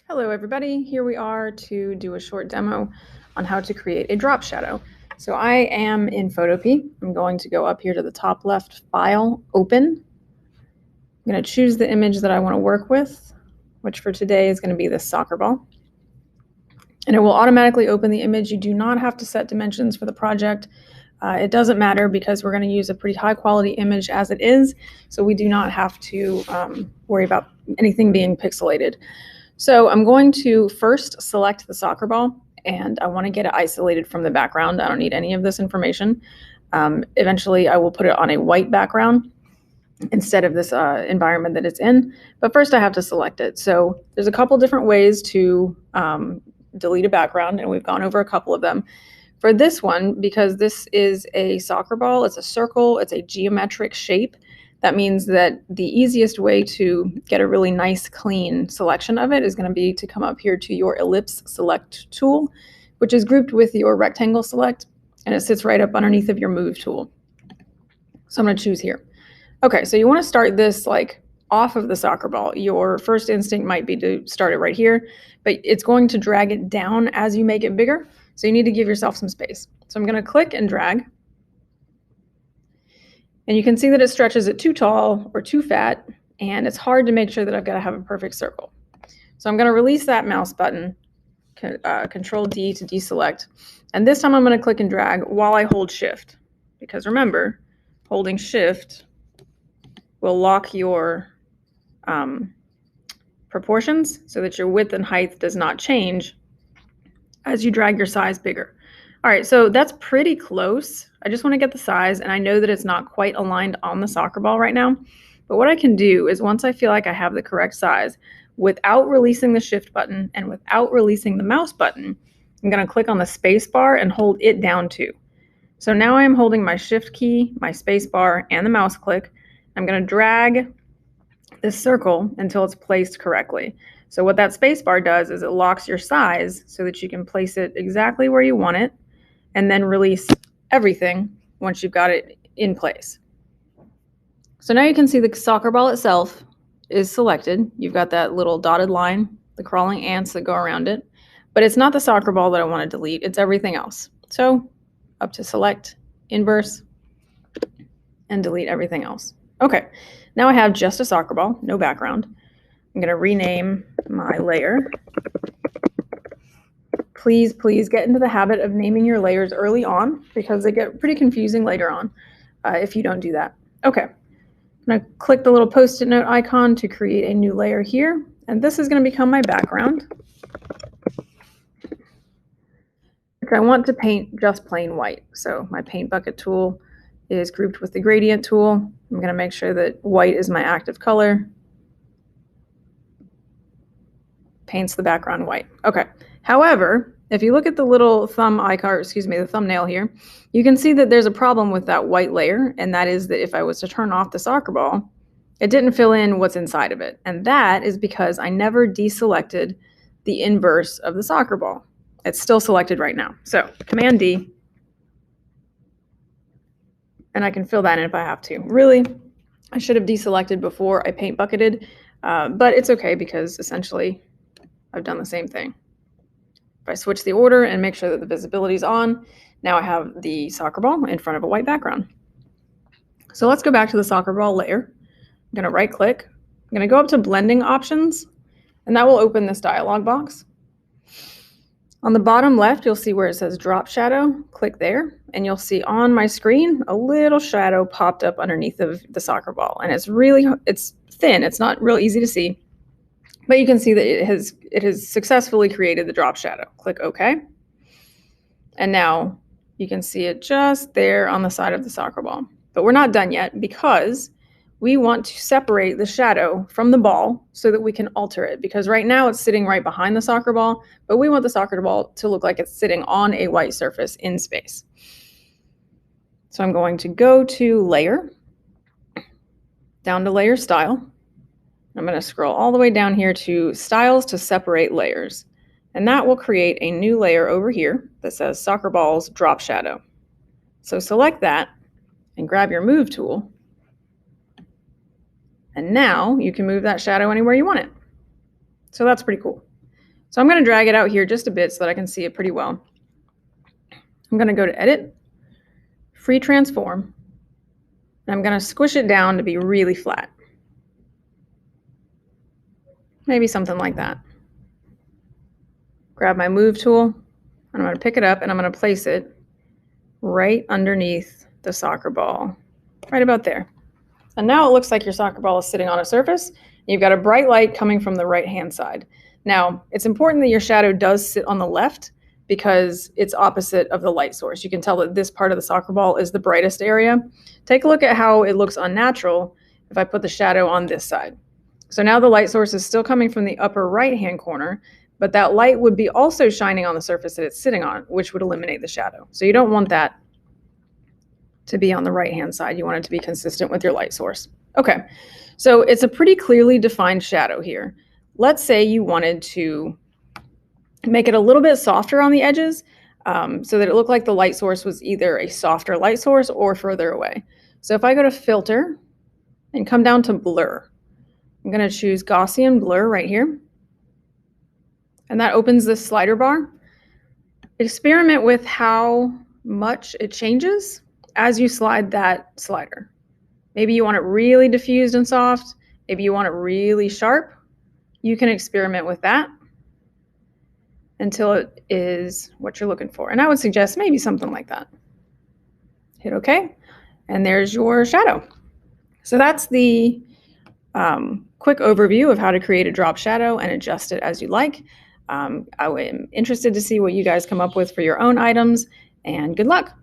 Hello everybody, here we are to do a short demo on how to create a drop shadow. So I am in Photopea. I'm going to go up here to the top left, File, Open. I'm going to choose the image that I want to work with, which for today is going to be this soccer ball. And it will automatically open the image. You do not have to set dimensions for the project. It doesn't matter because we're going to use a pretty high quality image as it is, so we do not have to worry about anything being pixelated. So I'm going to first select the soccer ball, and I want to get it isolated from the background. I don't need any of this information. Eventually, I will put it on a white background instead of this environment that it's in. But first, I have to select it. So there's a couple different ways to delete a background, and we've gone over a couple of them. For this one, because this is a soccer ball, it's a circle, it's a geometric shape. That means that the easiest way to get a really nice, clean selection of it is going to be to come up here to your ellipse select tool, which is grouped with your rectangle select, and it sits right up underneath of your move tool. So I'm going to choose here. Okay, so you want to start this like off of the soccer ball. Your first instinct might be to start it right here, but it's going to drag it down as you make it bigger. So you need to give yourself some space. So I'm going to click and drag. And you can see that it stretches it too tall or too fat, and it's hard to make sure that I've got to have a perfect circle. So I'm going to release that mouse button, Control D to deselect. And this time I'm going to click and drag while I hold Shift. Because remember, holding Shift will lock your proportions so that your width and height does not change as you drag your size bigger. All right, so that's pretty close. I just want to get the size, and I know that it's not quite aligned on the soccer ball right now. But what I can do is once I feel like I have the correct size, without releasing the Shift button and without releasing the mouse button, I'm going to click on the space bar and hold it down too. So now I am holding my Shift key, my space bar, and the mouse click. I'm going to drag this circle until it's placed correctly. So what that space bar does is it locks your size so that you can place it exactly where you want it, and then release everything once you've got it in place. So now you can see the soccer ball itself is selected. You've got that little dotted line, the crawling ants that go around it, but it's not the soccer ball that I want to delete, it's everything else. So up to select, inverse, and delete everything else. Okay, now I have just a soccer ball, no background. I'm going to rename my layer. Please get into the habit of naming your layers early on because they get pretty confusing later on if you don't do that. Okay, I'm going to click the little Post-it note icon to create a new layer here, and this is going to become my background, which I want to paint just plain white. So my paint bucket tool is grouped with the gradient tool. I'm going to make sure that white is my active color. Paints the background white. Okay. However, if you look at the little thumb icon, or excuse me, the thumbnail here, you can see that there's a problem with that white layer, and that is that if I was to turn off the soccer ball, it didn't fill in what's inside of it. And that is because I never deselected the inverse of the soccer ball. It's still selected right now. So Command D, and I can fill that in if I have to. Really, I should have deselected before I paint bucketed, but it's okay because essentially I've done the same thing. If I switch the order and make sure that the visibility is on, now I have the soccer ball in front of a white background. So let's go back to the soccer ball layer. I'm going to right click. I'm going to go up to blending options, and that will open this dialog box. On the bottom left, you'll see where it says drop shadow. Click there, and you'll see on my screen a little shadow popped up underneath of the soccer ball, and it's thin. It's not real easy to see. But you can see that it has successfully created the drop shadow. Click OK. And now you can see it just there on the side of the soccer ball. But we're not done yet because we want to separate the shadow from the ball so that we can alter it. Because right now it's sitting right behind the soccer ball, but we want the soccer ball to look like it's sitting on a white surface in space. So I'm going to go to Layer, down to Layer Style. I'm going to scroll all the way down here to Styles to separate layers. And that will create a new layer over here that says Soccer Balls Drop Shadow. So select that and grab your Move tool. And now you can move that shadow anywhere you want it. So that's pretty cool. So I'm going to drag it out here just a bit so that I can see it pretty well. I'm going to go to Edit, Free Transform, and I'm going to squish it down to be really flat. Maybe something like that. Grab my Move tool, and I'm going to pick it up and I'm going to place it right underneath the soccer ball, right about there. And now it looks like your soccer ball is sitting on a surface. You've got a bright light coming from the right-hand side. Now, it's important that your shadow does sit on the left because it's opposite of the light source. You can tell that this part of the soccer ball is the brightest area. Take a look at how it looks unnatural if I put the shadow on this side. So now the light source is still coming from the upper right-hand corner, but that light would be also shining on the surface that it's sitting on, which would eliminate the shadow. So you don't want that to be on the right-hand side. You want it to be consistent with your light source. Okay, so it's a pretty clearly defined shadow here. Let's say you wanted to make it a little bit softer on the edges so that it looked like the light source was either a softer light source or further away. So if I go to Filter and come down to Blur, I'm going to choose Gaussian Blur right here. And that opens this slider bar. Experiment with how much it changes as you slide that slider. Maybe you want it really diffused and soft. Maybe you want it really sharp. You can experiment with that until it is what you're looking for. And I would suggest maybe something like that. Hit OK, and there's your shadow. So that's the quick overview of how to create a drop shadow and adjust it as you like. I am interested to see what you guys come up with for your own items, and good luck.